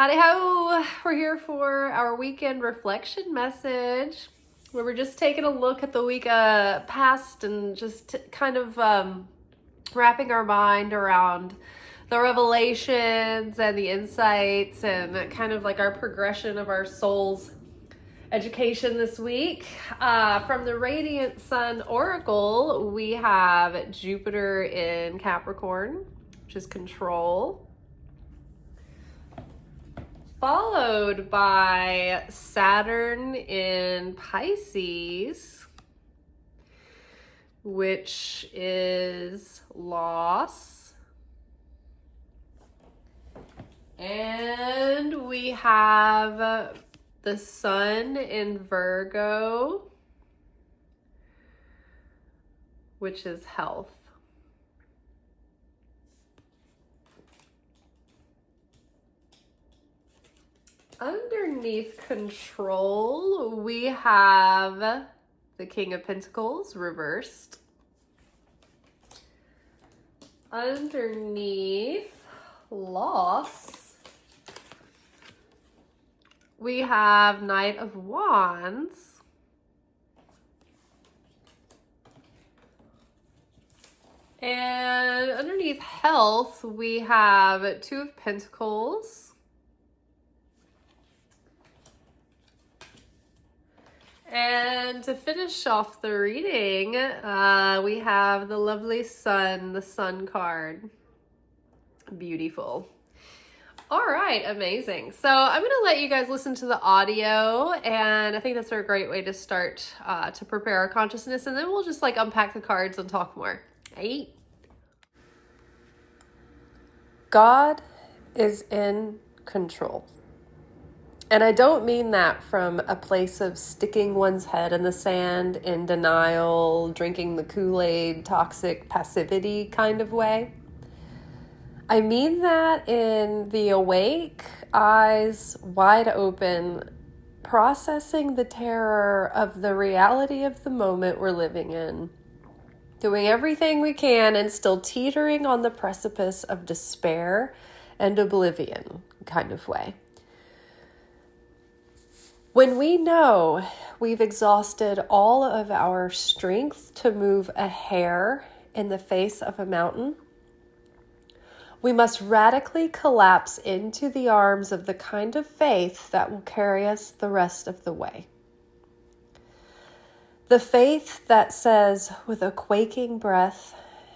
Howdy ho! We're here for our weekend reflection message where we're just taking a look at the week past and just kind of wrapping our mind around the revelations and the insights and kind of like our progression of our soul's education this week. From the Radiant Sun Oracle, we have Jupiter in Capricorn, which is control, followed by Saturn in Pisces, which is loss. And we have the Sun in Virgo, which is health. Underneath control, we have the King of Pentacles reversed. Underneath loss, we have Knight of Wands. And underneath health, we have Two of Pentacles. And to finish off the reading, we have the lovely Sun, the Sun card. Beautiful. All right, amazing. So I'm going to let you guys listen to the audio, and I think that's a great way to start to prepare our consciousness, and then we'll just like unpack the cards and talk more. Right? God is in control. And I don't mean that from a place of sticking one's head in the sand, in denial, drinking the Kool-Aid, toxic passivity kind of way. I mean that in the awake, eyes wide open, processing the terror of the reality of the moment we're living in, doing everything we can and still teetering on the precipice of despair and oblivion kind of way. When we know we've exhausted all of our strength to move a hair in the face of a mountain, we must radically collapse into the arms of the kind of faith that will carry us the rest of the way. The faith that says, with a quaking breath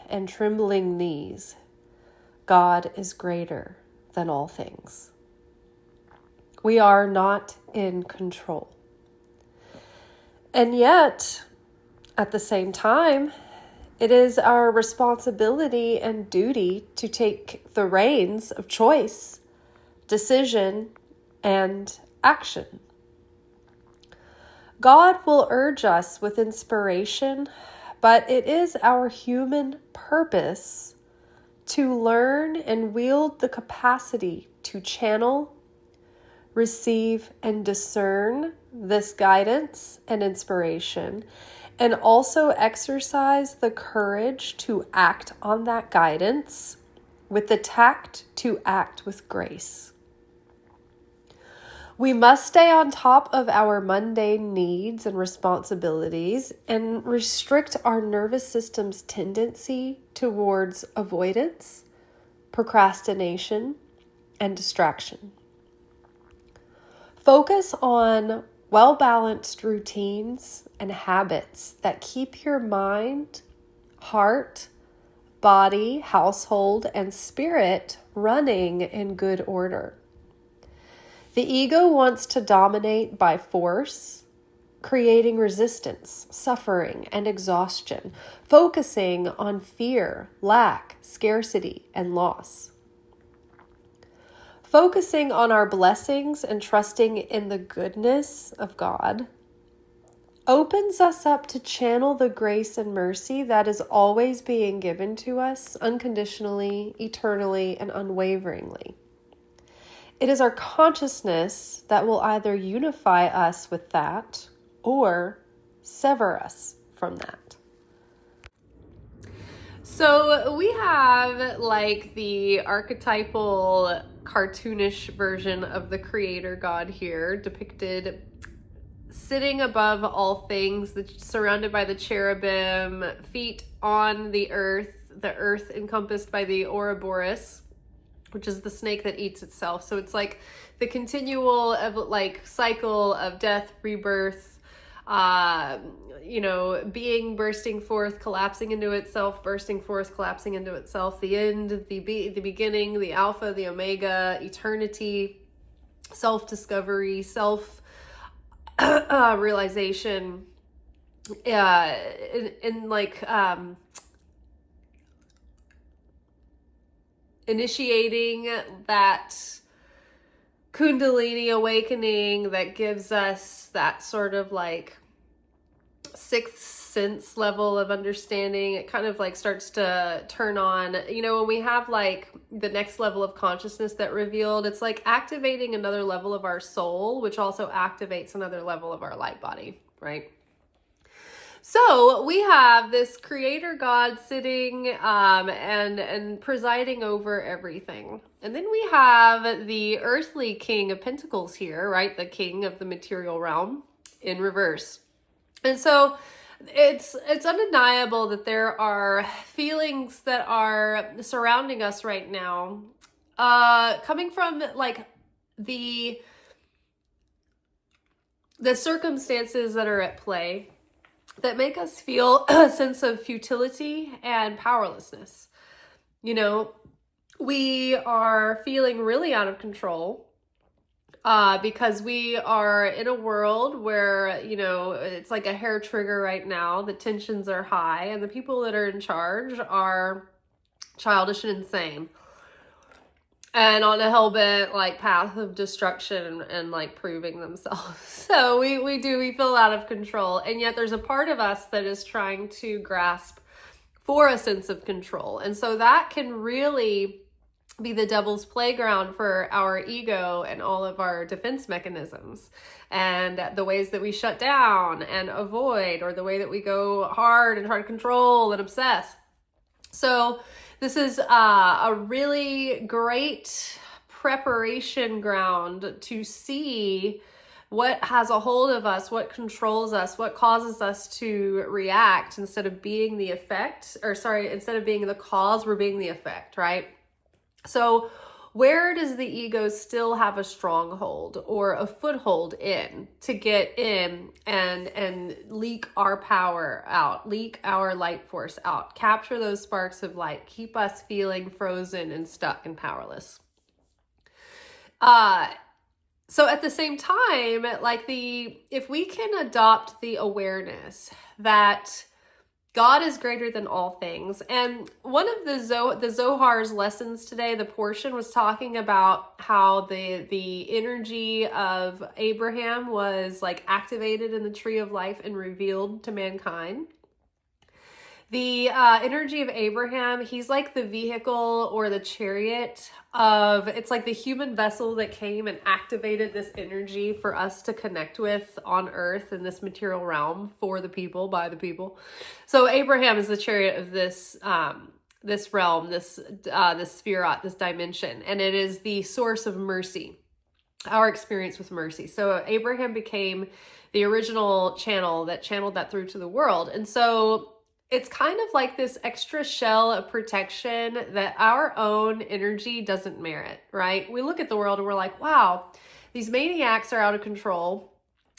and trembling knees, God is greater than all things. We are not in control. And yet, at the same time, it is our responsibility and duty to take the reins of choice, decision, and action. God will urge us with inspiration, but it is our human purpose to learn and wield the capacity to channel, receive, and discern this guidance and inspiration, and also exercise the courage to act on that guidance with the tact to act with grace. We must stay on top of our mundane needs and responsibilities and restrict our nervous system's tendency towards avoidance, procrastination, and distraction. Focus on well-balanced routines and habits that keep your mind, heart, body, household, and spirit running in good order. The ego wants to dominate by force, creating resistance, suffering, and exhaustion, focusing on fear, lack, scarcity, and loss. Focusing on our blessings and trusting in the goodness of God opens us up to channel the grace and mercy that is always being given to us unconditionally, eternally, and unwaveringly. It is our consciousness that will either unify us with that or sever us from that. So we have like the archetypal cartoonish version of the creator God here, depicted sitting above all things, surrounded by the cherubim, feet on the earth encompassed by the Ouroboros, which is the snake that eats itself. So it's like the continual cycle of death, rebirth, being bursting forth, collapsing into itself, bursting forth, collapsing into itself, the end, the beginning, the alpha, the omega, eternity, self-discovery, realization, initiating that Kundalini awakening that gives us that sort of like sixth sense level of understanding. It kind of like starts to turn on, when we have like the next level of consciousness that revealed, it's like activating another level of our soul, which also activates another level of our light body, right? So we have this creator God sitting and presiding over everything. And then we have the earthly king of pentacles here, right? The king of the material realm in reverse. And so it's undeniable that there are feelings that are surrounding us right now, coming from like the circumstances that are at play, that make us feel a sense of futility and powerlessness. We are feeling really out of control because we are in a world where, it's like a hair trigger right now. The tensions are high and the people that are in charge are childish and insane, and on a hell-bent like path of destruction and like proving themselves. So we feel out of control. And yet there's a part of us that is trying to grasp for a sense of control. And so that can really be the devil's playground for our ego and all of our defense mechanisms, and the ways that we shut down and avoid, or the way that we go hard and try to control and obsess. So this is a really great preparation ground to see what has a hold of us, what controls us, what causes us to react instead of being the effect, instead of being the cause, we're being the effect, right? So where does the ego still have a stronghold or a foothold in to get in and leak our power out, leak our light force out, capture those sparks of light, keep us feeling frozen and stuck and powerless? So at the same time, if we can adopt the awareness that God is greater than all things. And one of the Zohar's lessons today, the portion was talking about how the energy of Abraham was like activated in the tree of life and revealed to mankind. The energy of Abraham, he's like the vehicle or the chariot it's like the human vessel that came and activated this energy for us to connect with on earth in this material realm, for the people, by the people. So Abraham is the chariot of this realm, this spherot, this dimension, and it is the source of mercy, our experience with mercy. So Abraham became the original channel that channeled that through to the world. And so it's kind of like this extra shell of protection that our own energy doesn't merit, right? We look at the world and we're like, wow, these maniacs are out of control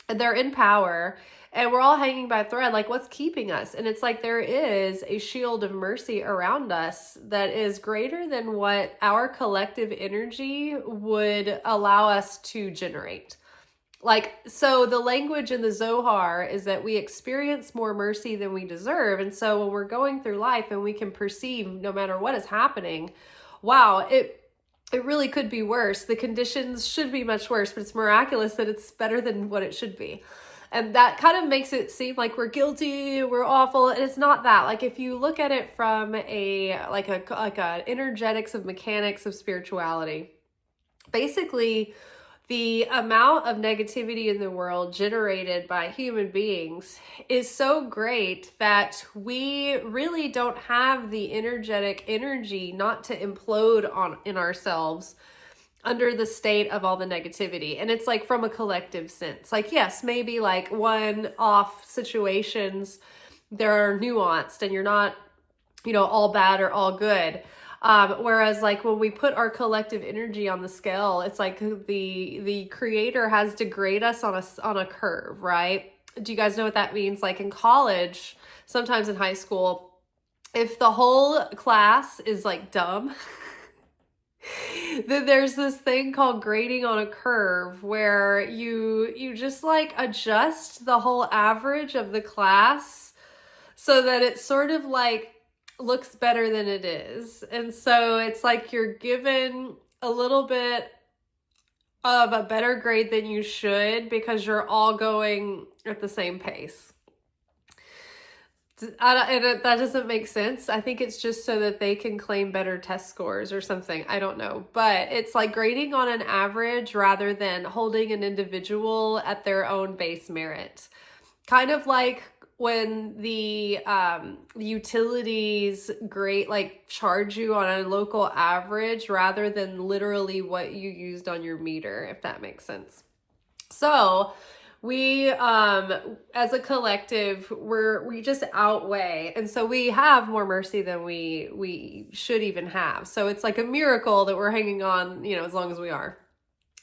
and they're in power and we're all hanging by a thread. Like, what's keeping us? And it's like there is a shield of mercy around us that is greater than what our collective energy would allow us to generate. So the language in the Zohar is that we experience more mercy than we deserve. And so when we're going through life and we can perceive, no matter what is happening, wow, it really could be worse. The conditions should be much worse, but it's miraculous that it's better than what it should be. And that kind of makes it seem like we're guilty, we're awful. And it's not that. Like, if you look at it from a energetics of mechanics of spirituality, basically, the amount of negativity in the world generated by human beings is so great that we really don't have the energetic energy not to implode in ourselves under the state of all the negativity. And it's like from a collective sense. Like, yes, maybe like one-off situations, they're nuanced and you're not, all bad or all good. Whereas like when we put our collective energy on the scale, it's like the creator has to grade us on a curve, right? Do you guys know what that means? Like in college, sometimes in high school, if the whole class is like dumb, then there's this thing called grading on a curve where you just like adjust the whole average of the class so that it sort of like looks better than it is. And so it's like you're given a little bit of a better grade than you should because you're all going at the same pace. That doesn't make sense. I think it's just so that they can claim better test scores or something. I don't know. But it's like grading on an average rather than holding an individual at their own base merit. Kind of like when the utilities charge you on a local average rather than literally what you used on your meter, if that makes sense. So we, as a collective, we just outweigh. And so we have more mercy than we should even have. So it's like a miracle that we're hanging on, as long as we are.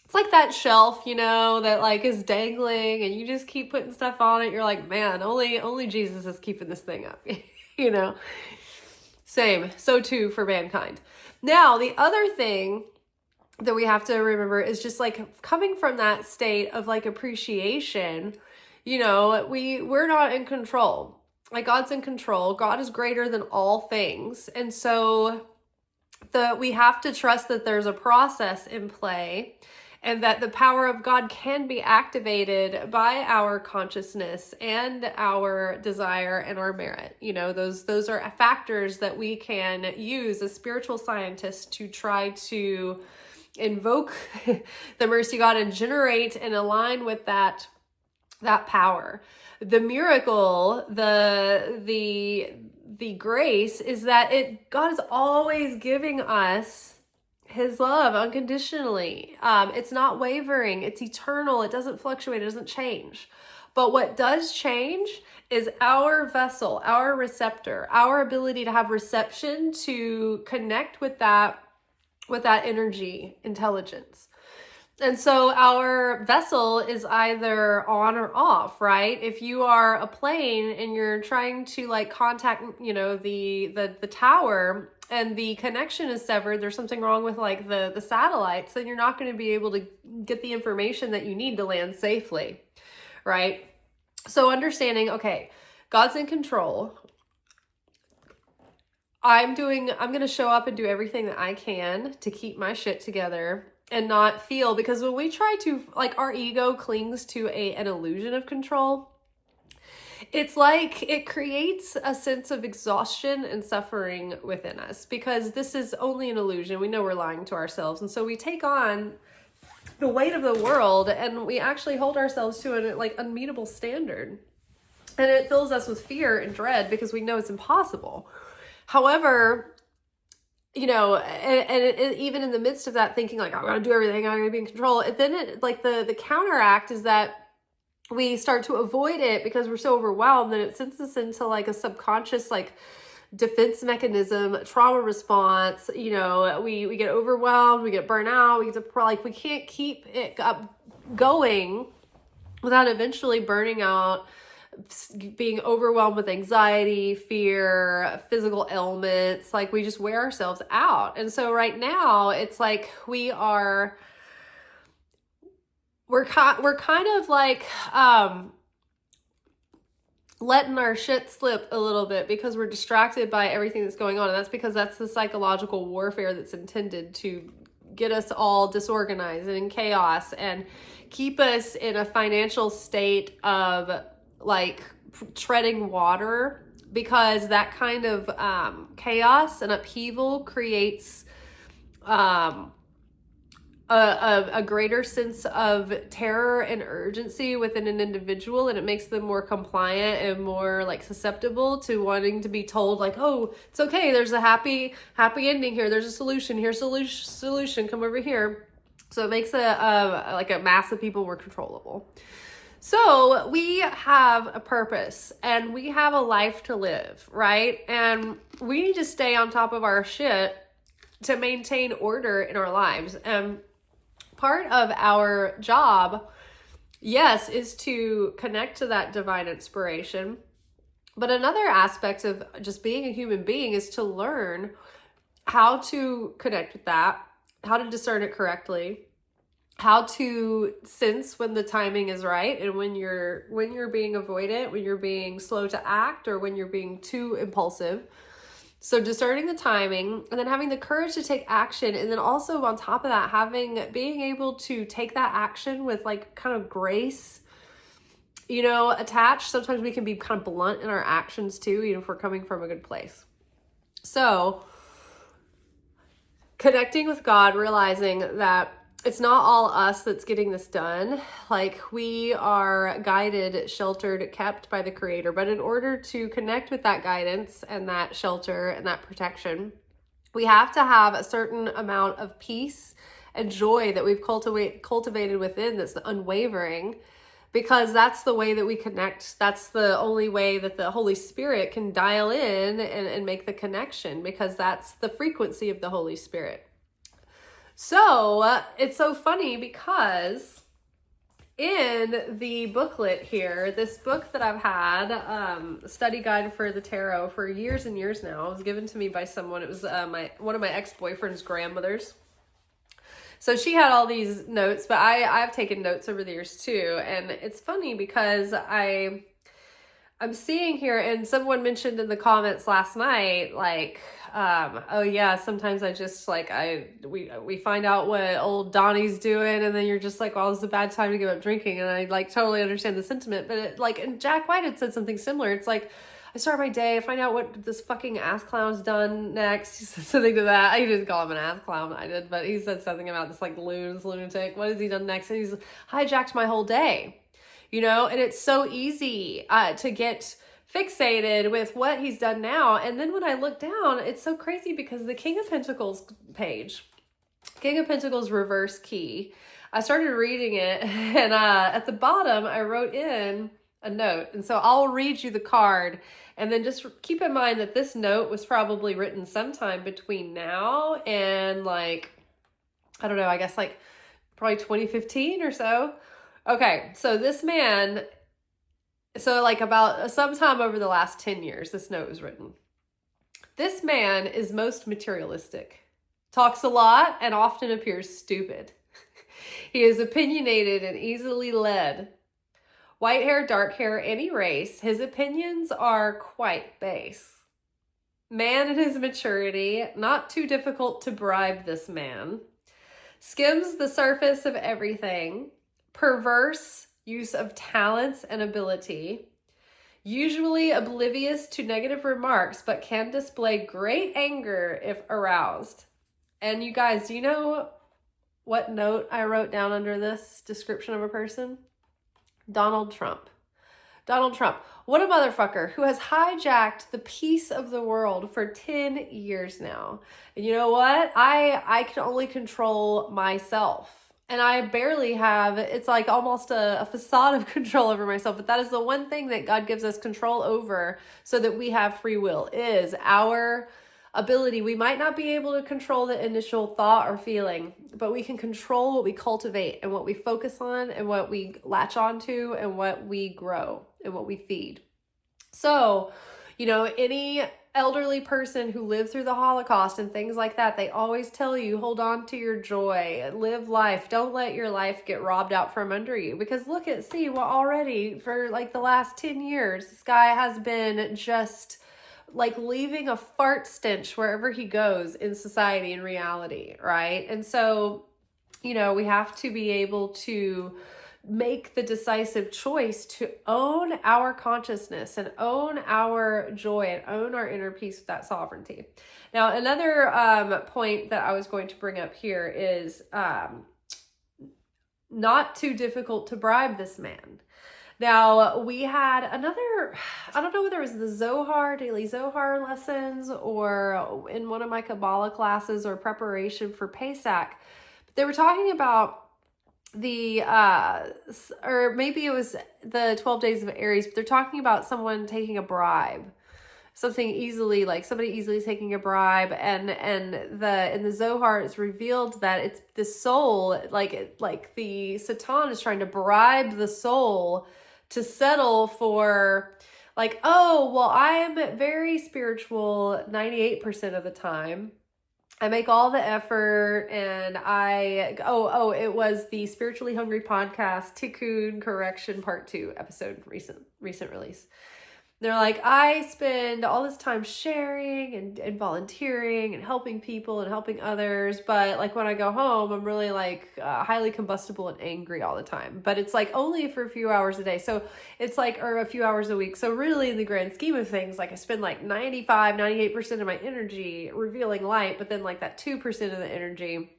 It's like that shelf, that like is dangling and you just keep putting stuff on it. You're like, man, only Jesus is keeping this thing up, Same. So too for mankind. Now, the other thing that we have to remember is just like coming from that state of like appreciation, we're not in control. Like God's in control. God is greater than all things. And so we have to trust that there's a process in play and that the power of God can be activated by our consciousness and our desire and our merit. Those are factors that we can use as spiritual scientists to try to invoke the mercy of God and generate and align with that power. The miracle, the grace is that God is always giving us his love unconditionally. It's not wavering. It's eternal. It doesn't fluctuate. It doesn't change. But what does change is our vessel, our receptor, our ability to have reception to connect with that energy, intelligence. And so our vessel is either on or off, right? If you are a plane and you're trying to like contact, the tower and the connection is severed, there's something wrong with like the satellites, then you're not going to be able to get the information that you need to land safely, right? So understanding, okay, God's in control. I'm going to show up and do everything that I can to keep my shit together and not feel, because when we try to, like, our ego clings to an illusion of control, it's like it creates a sense of exhaustion and suffering within us because this is only an illusion. We know we're lying to ourselves. And so we take on the weight of the world and we actually hold ourselves to an like unmeetable standard. And it fills us with fear and dread because we know it's impossible. However, even in the midst of that thinking like, I'm going to do everything, I'm going to be in control. And then the counteract is that we start to avoid it because we're so overwhelmed that it sends us into like a subconscious, like defense mechanism, trauma response. We get overwhelmed, we get burnt out, we can't keep it up going without eventually burning out, being overwhelmed with anxiety, fear, physical ailments. Like we just wear ourselves out. And so right now it's like we're kind of like letting our shit slip a little bit because we're distracted by everything that's going on. And that's because that's the psychological warfare that's intended to get us all disorganized and in chaos and keep us in a financial state of like treading water, because that kind of chaos and upheaval creates a greater sense of terror and urgency within an individual, and it makes them more compliant and more like susceptible to wanting to be told like, oh, it's okay, there's a happy ending here, there's a solution here, solution, come over here. So it makes like a mass of people more controllable. So we have a purpose and we have a life to live, right? And we need to stay on top of our shit to maintain order in our lives. And part of our job, yes, is to connect to that divine inspiration. But another aspect of just being a human being is to learn how to connect with that, how to discern it correctly, how to sense when the timing is right, and when you're being avoidant, when you're being slow to act, or when you're being too impulsive. So discerning the timing, and then having the courage to take action, and then also on top of that, being able to take that action with like kind of grace, attached. Sometimes we can be kind of blunt in our actions too, even if we're coming from a good place. So connecting with God, realizing that it's not all us that's getting this done. Like, we are guided, sheltered, kept by the Creator. But in order to connect with that guidance and that shelter and that protection, we have to have a certain amount of peace and joy that we've cultivated within that's unwavering, because that's the way that we connect. That's the only way that the Holy Spirit can dial in and make the connection, because that's the frequency of the Holy Spirit. So it's so funny because in the booklet here, this book that I've had, study guide for the tarot for years and years now, it was given to me by someone. It was one of my ex-boyfriend's grandmothers. So she had all these notes, but I've taken notes over the years too. And it's funny because I'm seeing here, and someone mentioned in the comments last night, like, oh yeah, sometimes I just like, we find out what old Donnie's doing, and then you're just like, well, it's a bad time to give up drinking. And I like totally understand the sentiment, but and Jack White had said something similar. It's like, I start my day, I find out what this fucking ass clown's done next. He said something to that. He didn't call him an ass clown, I did, but he said something about this like lunatic. What has he done next? And he's hijacked my whole day. And it's so easy to get fixated with what he's done now. And then when I look down, it's so crazy because the King of Pentacles page, King of Pentacles reverse key, I started reading it, and at the bottom, I wrote in a note. And so I'll read you the card, and then just keep in mind that this note was probably written sometime between now and like, I don't know, I guess like probably 2015 or so. Okay, so this man, like about sometime over the last 10 years, this note was written. This man is most materialistic, talks a lot, and often appears stupid. He is opinionated and easily led. White hair, dark hair, any race, his opinions are quite base. Man in his maturity, not too difficult to bribe this man. Skims the surface of everything. Perverse use of talents and ability, usually oblivious to negative remarks, but can display great anger if aroused. And you guys, do you know what note I wrote down under this description of a person? Donald Trump. Donald Trump. What a motherfucker who has hijacked the peace of the world for 10 years now. And you know what? I can only control myself. And I barely have, it's like almost a facade of control over myself. But that is the one thing that God gives us control over so that we have free will, is our ability. We might not be able to control the initial thought or feeling, but we can control what we cultivate and what we focus on and what we latch onto and what we grow and what we feed. So, any elderly person who lived through the Holocaust and things like that, they always tell you, hold on to your joy, live life. Don't let your life get robbed out from under you. Because already for like the last 10 years, this guy has been just like leaving a fart stench wherever he goes in society and reality, right? And so, we have to be able to make the decisive choice to own our consciousness and own our joy and own our inner peace with that sovereignty. Now, another point that I was going to bring up here is not too difficult to bribe this man. Now, we had another, I don't know whether it was the daily Zohar lessons, or in one of my Kabbalah classes or preparation for Pesach. They were talking about the or maybe it was the 12 days of Aries, but they're talking about someone taking a bribe, something easily, like somebody easily taking a bribe, and in the Zohar it's revealed that it's the soul, like the Satan is trying to bribe the soul to settle for, like, oh well, I'm very spiritual 98% of the time, I make all the effort, and it was the Spiritually Hungry podcast, Tikkun Correction Part 2 episode, recent release. They're like, I spend all this time sharing and volunteering and helping people and helping others, but like when I go home, I'm really like highly combustible and angry all the time. But it's like only for a few hours a day. So it's like, or a few hours a week. So really in the grand scheme of things, like I spend like 98% of my energy revealing light, but then like that 2% of the energy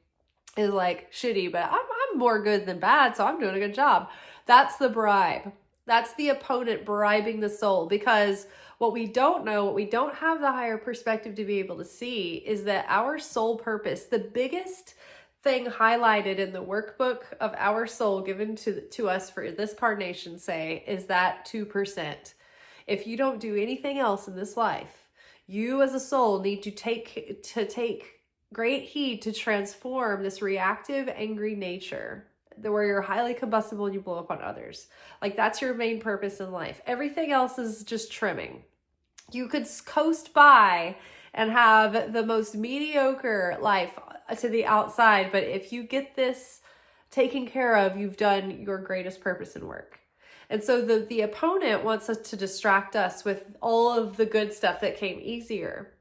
is like shitty, but I'm more good than bad. So I'm doing a good job. That's the bribe. That's the opponent bribing the soul, because what we don't know, what we don't have the higher perspective to be able to see, is that our soul purpose, the biggest thing highlighted in the workbook of our soul given to us for this carnation, say, is that 2%. If you don't do anything else in this life, you as a soul need to take great heed to transform this reactive, angry nature, where you're highly combustible and you blow up on others. Like that's your main purpose in life. Everything else is just trimming. You could coast by and have the most mediocre life to the outside, but if you get this taken care of, you've done your greatest purpose in work. And so the opponent wants us to distract us with all of the good stuff that came easier.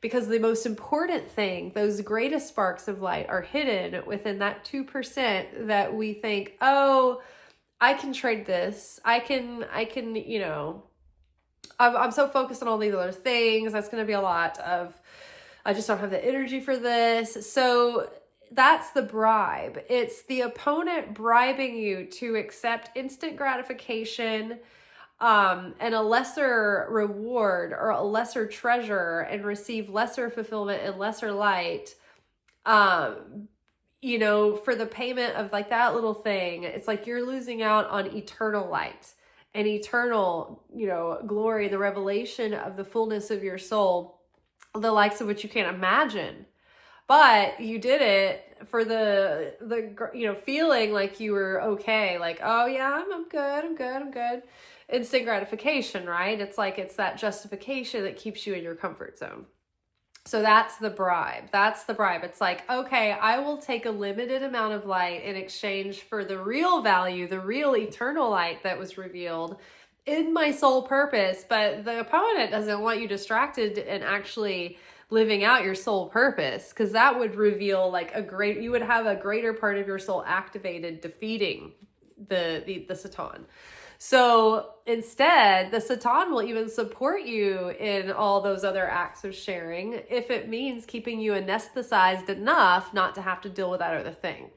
Because the most important thing, those greatest sparks of light, are hidden within that 2% that we think, oh, I can trade this. I can, I'm so focused on all these other things. That's going to be a lot of, I just don't have the energy for this. So that's the bribe. It's the opponent bribing you to accept instant gratification, and a lesser reward or a lesser treasure, and receive lesser fulfillment and lesser light, for the payment of like that little thing. It's like you're losing out on eternal light and eternal, glory, the revelation of the fullness of your soul, the likes of which you can't imagine. But you did it for the feeling like you were okay, like, oh yeah, I'm good. Instant gratification, right? It's like, it's that justification that keeps you in your comfort zone. So that's the bribe. It's like, okay, I will take a limited amount of light in exchange for the real value, the real eternal light that was revealed in my soul purpose. But the opponent doesn't want you distracted and actually living out your soul purpose, because that would reveal like you would have a greater part of your soul activated, defeating the Satan. So instead, the Satan will even support you in all those other acts of sharing if it means keeping you anesthetized enough not to have to deal with that other thing.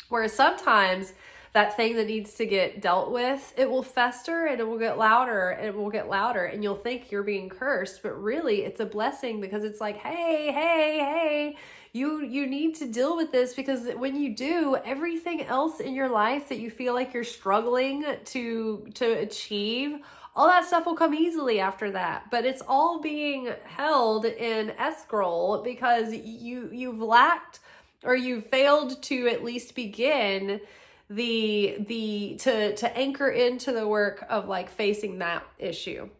Whereas sometimes that thing that needs to get dealt with, it will fester and it will get louder and it will get louder, and you'll think you're being cursed, but really it's a blessing, because it's like, hey, you need to deal with this, because when you do, everything else in your life that you feel like you're struggling to achieve, all that stuff will come easily after that. But it's all being held in escrow because you've lacked, or you've failed to at least begin to anchor into the work of like facing that issue.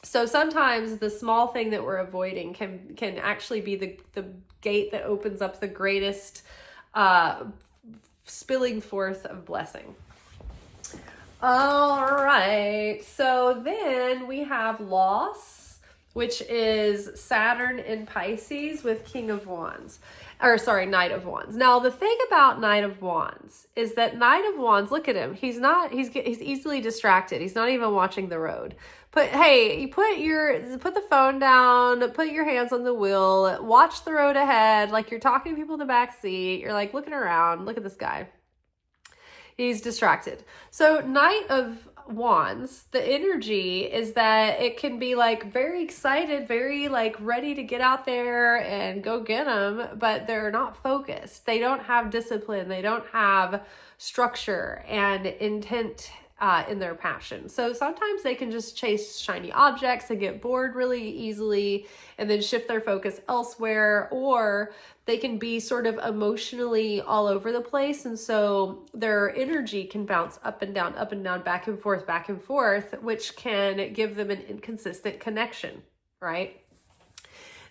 So sometimes the small thing that we're avoiding can actually be the gate that opens up the greatest spilling forth of blessing. All right. So then we have loss, which is Saturn in Pisces with King of Wands. Knight of Wands. Now, the thing about Knight of Wands is that Knight of Wands, look at him. He's easily distracted. He's not even watching the road. Put the phone down, put your hands on the wheel, watch the road ahead. Like you're talking to people in the back seat. You're like looking around. Look at this guy. He's distracted. So Knight of wands, the energy is that it can be like very excited, very like ready to get out there and go get them, but they're not focused. They don't have discipline. They don't have structure and intent in their passion. So sometimes they can just chase shiny objects and get bored really easily and then shift their focus elsewhere, or they can be sort of emotionally all over the place. And so their energy can bounce up and down, back and forth, which can give them an inconsistent connection, right?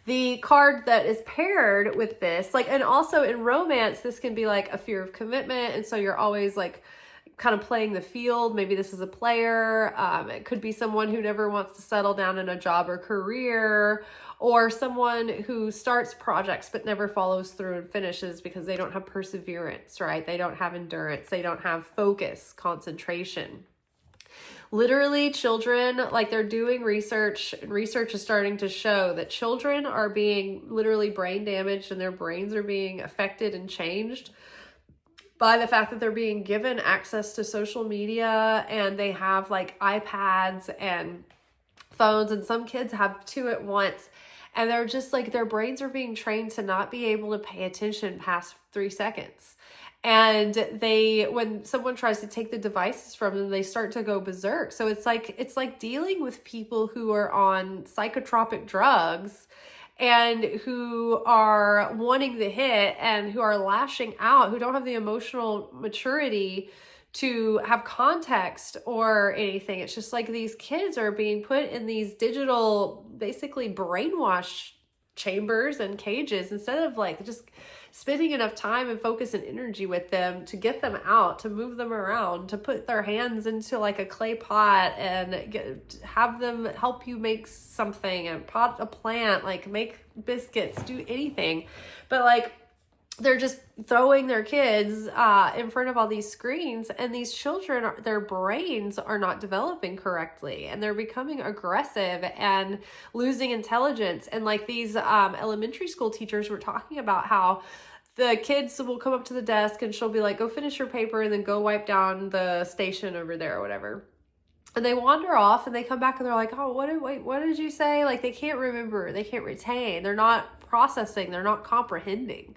The card that is paired with this, like, and also in romance, this can be like a fear of commitment. And so you're always like kind of playing the field. Maybe this is a player. It could be someone who never wants to settle down in a job or career, or someone who starts projects but never follows through and finishes because they don't have perseverance, right? They don't have endurance. They don't have focus, concentration. Literally, children, like, they're doing research, and research is starting to show that children are being literally brain damaged and their brains are being affected and changed by the fact that they're being given access to social media, and they have like iPads and phones, and some kids have two at once, and they're just like, their brains are being trained to not be able to pay attention past 3 seconds. And when someone tries to take the devices from them, they start to go berserk. So it's like dealing with people who are on psychotropic drugs and who are wanting the hit and who are lashing out, who don't have the emotional maturity to have context or anything. It's just like these kids are being put in these digital, basically brainwash chambers and cages, instead of like just spending enough time and focus and energy with them to get them out, to move them around, to put their hands into like a clay pot and have them help you make something, and pot a plant, like make biscuits, do anything. But like, they're just throwing their kids in front of all these screens, and these children, their brains are not developing correctly, and they're becoming aggressive and losing intelligence. And like these elementary school teachers were talking about how the kids will come up to the desk and she'll be like, go finish your paper and then go wipe down the station over there or whatever. And they wander off and they come back and they're like, oh, what did you say? Like, they can't remember, they can't retain, they're not processing, they're not comprehending.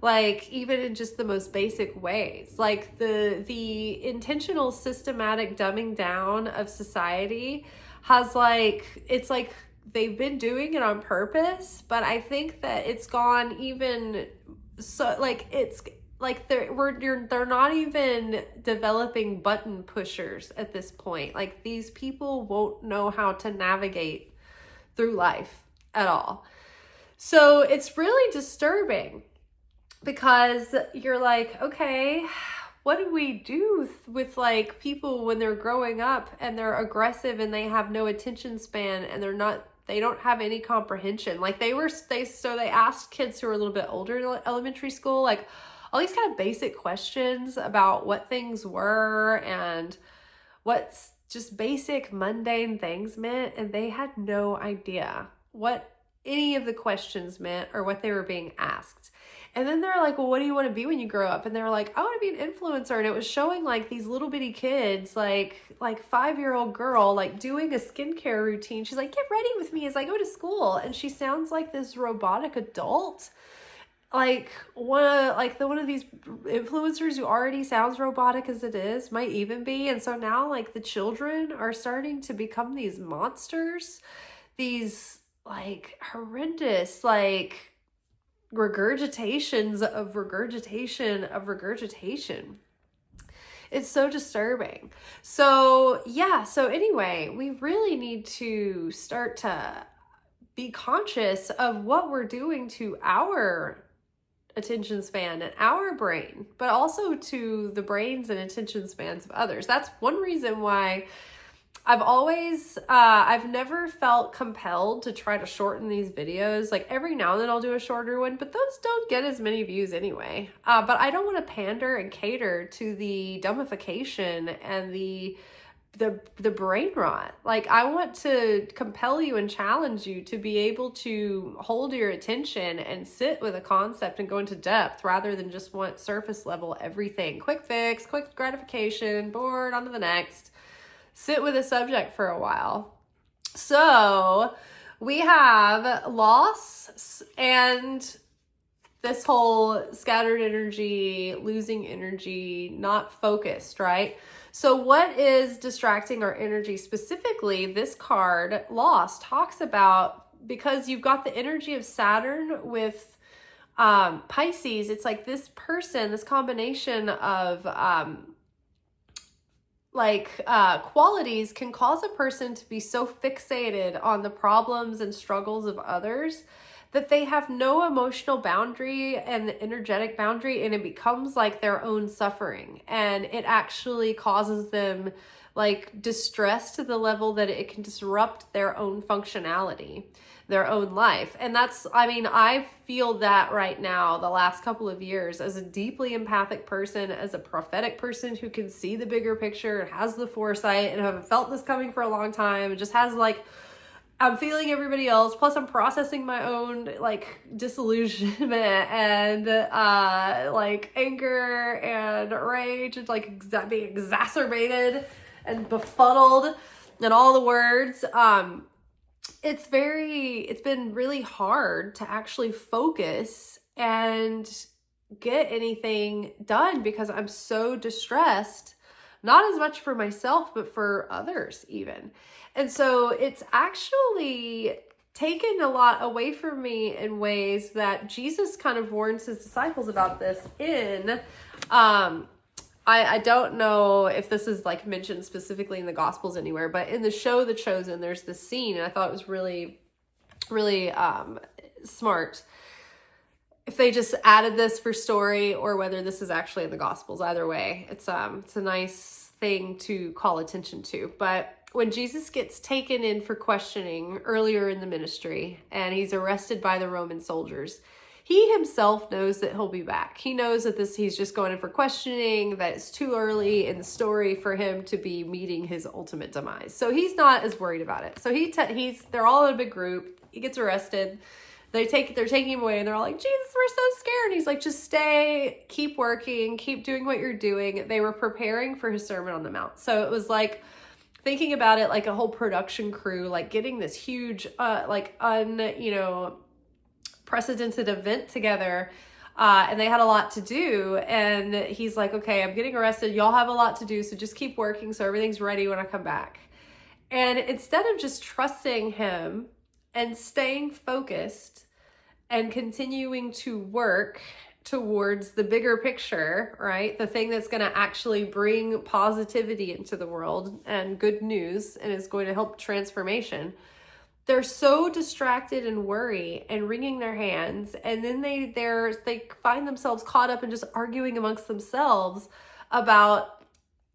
Like, even in just the most basic ways, like the intentional systematic dumbing down of society has like, it's like they've been doing it on purpose, but I think that it's gone even so, like, it's like they're not even developing button pushers at this point. Like, these people won't know how to navigate through life at all. So it's really disturbing, because you're like, okay, what do we do with like people when they're growing up and they're aggressive and they have no attention span and they don't have any comprehension? Like, they asked kids who are a little bit older in elementary school, like all these kind of basic questions about what things were and what's just basic mundane things meant. And they had no idea what any of the questions meant or what they were being asked. And then they're like, well, what do you want to be when you grow up? And they were like, I want to be an influencer. And it was showing like these little bitty kids, like 5-year-old girl, like doing a skincare routine. She's like, get ready with me as I go to school. And she sounds like this robotic adult. Like one of these influencers who already sounds robotic as it is, might even be. And so now like the children are starting to become these monsters, these like horrendous, like regurgitations of regurgitation. It's so disturbing. So yeah, so anyway, we really need to start to be conscious of what we're doing to our attention span and our brain, but also to the brains and attention spans of others. That's one reason why I've never felt compelled to try to shorten these videos. Like, every now and then I'll do a shorter one, but those don't get as many views anyway. But I don't want to pander and cater to the dumbification and the brain rot. Like, I want to compel you and challenge you to be able to hold your attention and sit with a concept and go into depth, rather than just want surface level everything. Quick fix, quick gratification, bored, on to the next. sit with a subject for a while. So we have loss and this whole scattered energy, losing energy, not focused, right? So what is distracting our energy specifically? This card, Loss, talks about, because you've got the energy of Saturn with Pisces, it's like this person, this combination of qualities can cause a person to be so fixated on the problems and struggles of others that they have no emotional boundary and energetic boundary, and it becomes like their own suffering. And it actually causes them like distress to the level that it can disrupt their own functionality, their own life. And that's, I mean, I feel that right now, the last couple of years, as a deeply empathic person, as a prophetic person who can see the bigger picture and has the foresight and have felt this coming for a long time, and just has like, I'm feeling everybody else, plus I'm processing my own like disillusionment and like anger and rage and like being exacerbated and befuddled and all the words. It's been really hard to actually focus and get anything done because I'm so distressed, not as much for myself, but for others even. And so it's actually taken a lot away from me in ways that Jesus kind of warns his disciples about this in, I don't know if this is like mentioned specifically in the Gospels anywhere, but in the show The Chosen, there's this scene, and I thought it was really, really smart. If they just added this for story or whether this is actually in the Gospels, either way, it's a nice thing to call attention to. But when Jesus gets taken in for questioning earlier in the ministry and he's arrested by the Roman soldiers, he himself knows that he'll be back. He knows that he's just going in for questioning, that it's too early in the story for him to be meeting his ultimate demise. So he's not as worried about it. So they're all in a big group. He gets arrested. They're taking him away and they're all like, Jesus, we're so scared. And he's like, just stay, keep working, keep doing what you're doing. They were preparing for his Sermon on the Mount. So it was like, thinking about it like a whole production crew, like getting this huge, precedented event together. And they had a lot to do. And he's like, okay, I'm getting arrested. Y'all have a lot to do. So just keep working. So everything's ready when I come back. And instead of just trusting him and staying focused and continuing to work towards the bigger picture, right? The thing that's going to actually bring positivity into the world and good news and is going to help transformation. They're so distracted and worry and wringing their hands. And then they find themselves caught up in just arguing amongst themselves about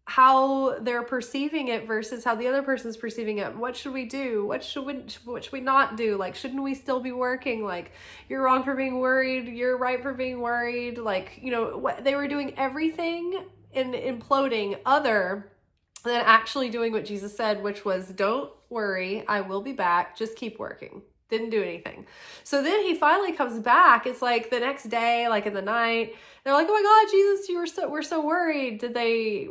how they're perceiving it versus how the other person's perceiving it. What should we do? What should we not do? Like, shouldn't we still be working? Like, you're wrong for being worried. You're right for being worried. Like, they were doing everything and imploding other than actually doing what Jesus said, which was, don't worry, I will be back. Just keep working. Didn't do anything. So then he finally comes back. It's like the next day, like in the night, they're like, oh my God, Jesus, we're so worried. Did they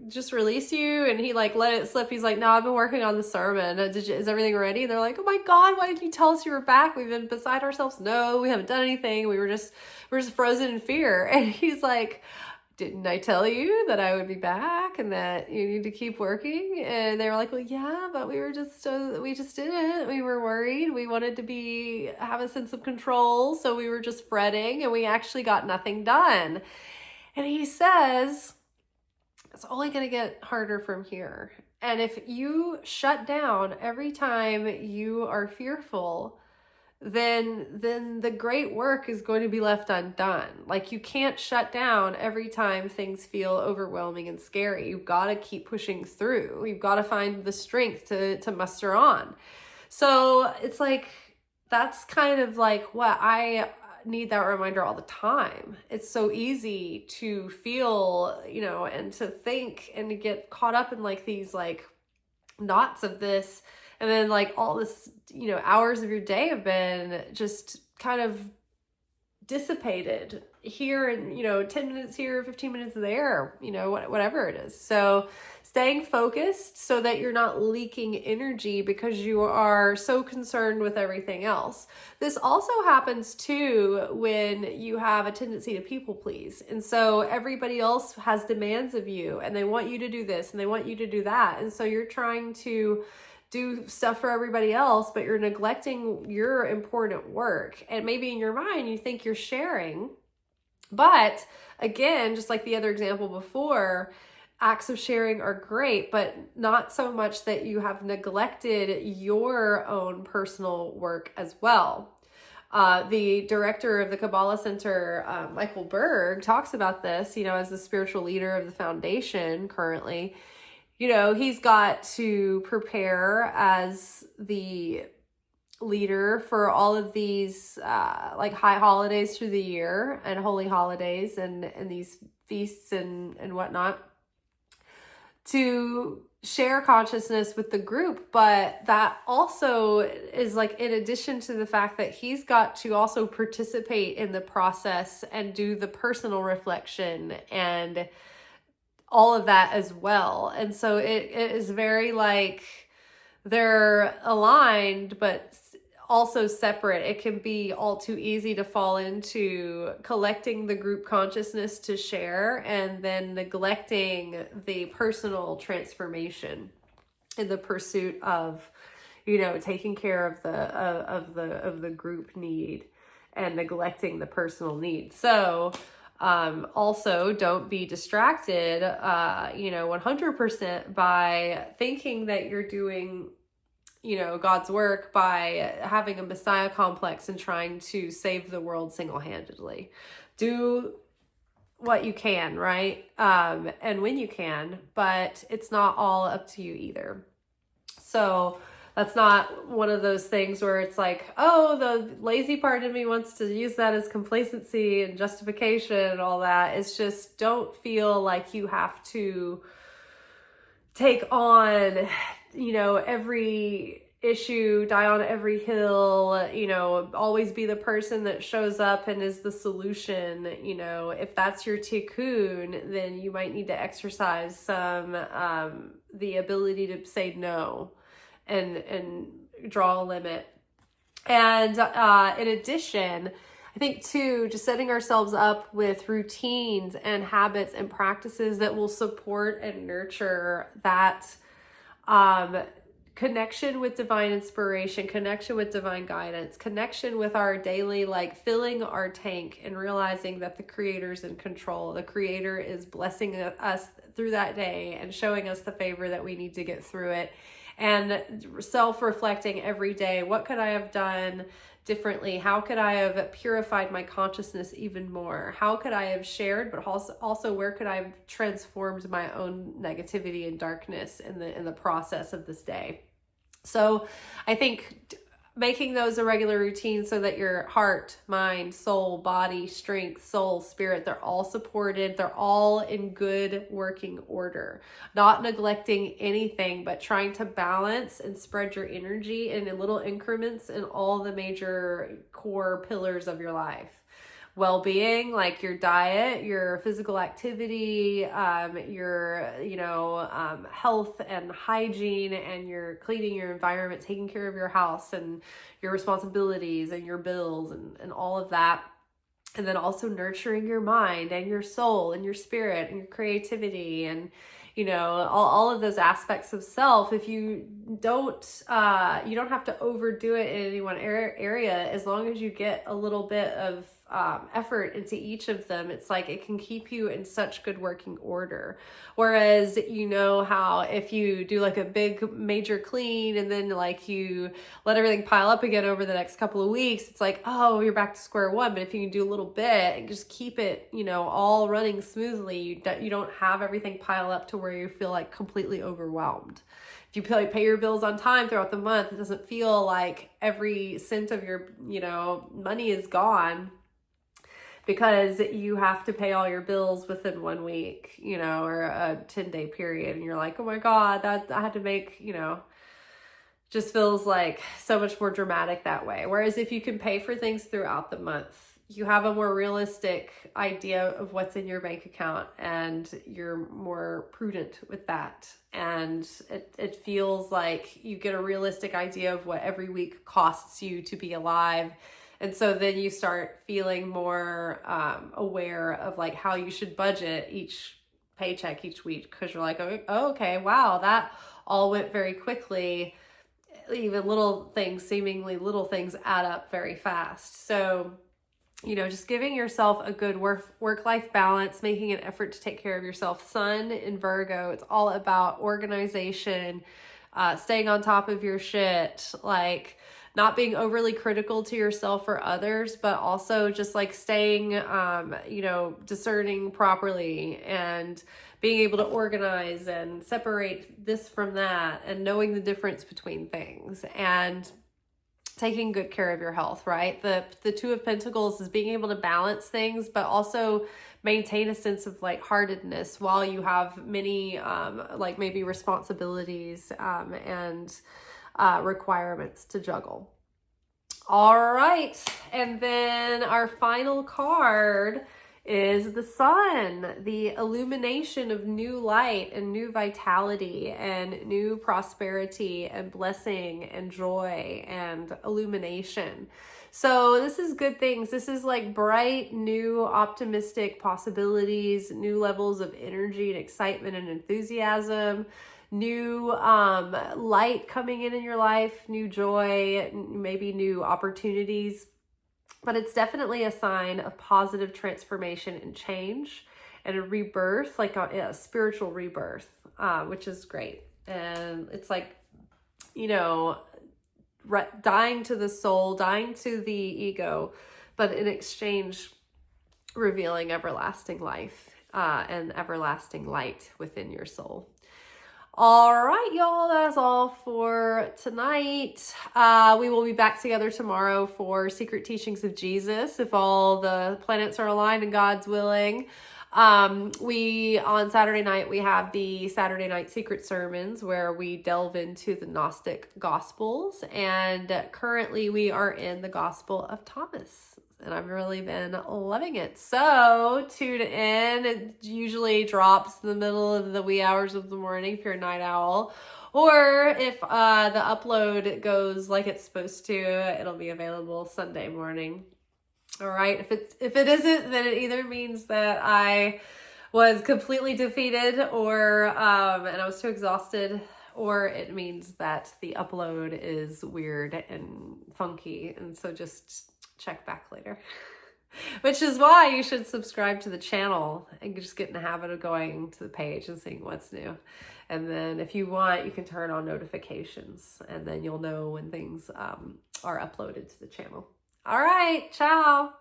just release you? And he like let it slip. He's like, no, I've been working on the sermon. Is everything ready? And they're like, oh my God, why didn't you tell us you were back? We've been beside ourselves. No, we haven't done anything. We're just frozen in fear. And he's like, didn't I tell you that I would be back and that you need to keep working? And they were like, well, yeah, but we just didn't. We were worried. We wanted to have a sense of control. So we were just fretting and we actually got nothing done. And he says, it's only going to get harder from here. And if you shut down every time you are fearful, then the great work is going to be left undone. Like, you can't shut down every time things feel overwhelming and scary. You've got to keep pushing through. You've got to find the strength to muster on. So it's like, that's kind of like what I need that reminder all the time. It's so easy to feel, and to think and to get caught up in like these like knots of this. And then like all this, hours of your day have been just kind of dissipated here and 10 minutes here, 15 minutes there, whatever it is. So staying focused so that you're not leaking energy because you are so concerned with everything else. This also happens too when you have a tendency to people please, and so everybody else has demands of you and they want you to do this and they want you to do that, and so you're trying to do stuff for everybody else, but you're neglecting your important work. And maybe in your mind, you think you're sharing. But again, just like the other example before, acts of sharing are great, but not so much that you have neglected your own personal work as well. The director of the Kabbalah Center, Michael Berg, talks about this, as the spiritual leader of the foundation currently. He's got to prepare as the leader for all of these like high holidays through the year and holy holidays and these feasts and whatnot, to share consciousness with the group. But that also is like in addition to the fact that he's got to also participate in the process and do the personal reflection and all of that as well. And so it is very like they're aligned, but also separate. It can be all too easy to fall into collecting the group consciousness to share and then neglecting the personal transformation in the pursuit of, taking care of the group need and neglecting the personal need. So also don't be distracted, 100% by thinking that you're doing, God's work by having a Messiah complex and trying to save the world single-handedly. Do what you can, right? And when you can, but it's not all up to you either. So that's not one of those things where it's like, oh, the lazy part of me wants to use that as complacency and justification and all that. It's just don't feel like you have to take on, every issue, die on every hill, always be the person that shows up and is the solution. If that's your tikkun, then you might need to exercise some, the ability to say no and draw a limit. And in addition, I think too, just setting ourselves up with routines and habits and practices that will support and nurture that connection with divine inspiration, connection with divine guidance, connection with our daily, filling our tank and realizing that the Creator's in control. The Creator is blessing us through that day and showing us the favor that we need to get through it. And self-reflecting every day, what could I have done differently? How could I have purified my consciousness even more? How could I have shared, but also where could I have transformed my own negativity and darkness in the process of this day? So I think making those a regular routine so that your heart, mind, soul, body, strength, soul, spirit, they're all supported. They're all in good working order, not neglecting anything, but trying to balance and spread your energy in little increments in all the major core pillars of your life. Well-being, like your diet, your physical activity, your, health and hygiene, and your cleaning your environment, taking care of your house and your responsibilities and your bills and all of that. And then also nurturing your mind and your soul and your spirit and your creativity and, all of those aspects of self. If you don't have to overdo it in any one area, as long as you get a little bit of effort into each of them, it's like it can keep you in such good working order. Whereas, how if you do like a big major clean and then you let everything pile up again over the next couple of weeks, it's like, oh, you're back to square one. But if you can do a little bit and just keep it, all running smoothly, you don't have everything pile up to where you feel like completely overwhelmed. If you pay your bills on time throughout the month, it doesn't feel like every cent of your, money is gone because you have to pay all your bills within 1 week, or a 10-day period. And you're like, oh my God, that I had to make, just feels like so much more dramatic that way. Whereas if you can pay for things throughout the month, you have a more realistic idea of what's in your bank account, and you're more prudent with that. And it feels like you get a realistic idea of what every week costs you to be alive. And so then you start feeling more aware of like how you should budget each paycheck each week, because you're like, oh, okay, wow, that all went very quickly. Even seemingly little things add up very fast. So, just giving yourself a good work-life balance, making an effort to take care of yourself. Sun in Virgo, it's all about organization, staying on top of your shit, like not being overly critical to yourself or others, but also just like staying, discerning properly and being able to organize and separate this from that and knowing the difference between things and taking good care of your health, right? The Two of Pentacles is being able to balance things, but also maintain a sense of lightheartedness while you have many maybe responsibilities and requirements to juggle. All right, and then our final card is the sun, the illumination of new light and new vitality and new prosperity and blessing and joy and illumination. So this is good things. This is like bright, new, optimistic possibilities, new levels of energy and excitement and enthusiasm, new light coming in your life, new joy, maybe new opportunities. But it's definitely a sign of positive transformation and change and a rebirth, like a spiritual rebirth, which is great. And it's like, dying to the soul, dying to the ego, but in exchange, revealing everlasting life and everlasting light within your soul. All right, y'all, that's all for tonight. We will be back together tomorrow for Secret Teachings of Jesus, if all the planets are aligned and God's willing. On Saturday night, we have the Saturday Night Secret Sermons, where we delve into the Gnostic Gospels, and currently we are in the Gospel of Thomas. And I've really been loving it. So tune in. It usually drops in the middle of the wee hours of the morning if you're a night owl. Or if the upload goes like it's supposed to, it'll be available Sunday morning. All right. If it isn't, then it either means that I was completely defeated or and I was too exhausted, or it means that the upload is weird and funky. And so just check back later. Which is why you should subscribe to the channel and just get in the habit of going to the page and seeing what's new. And then if you want, you can turn on notifications, and then you'll know when things are uploaded to the channel. All right, ciao.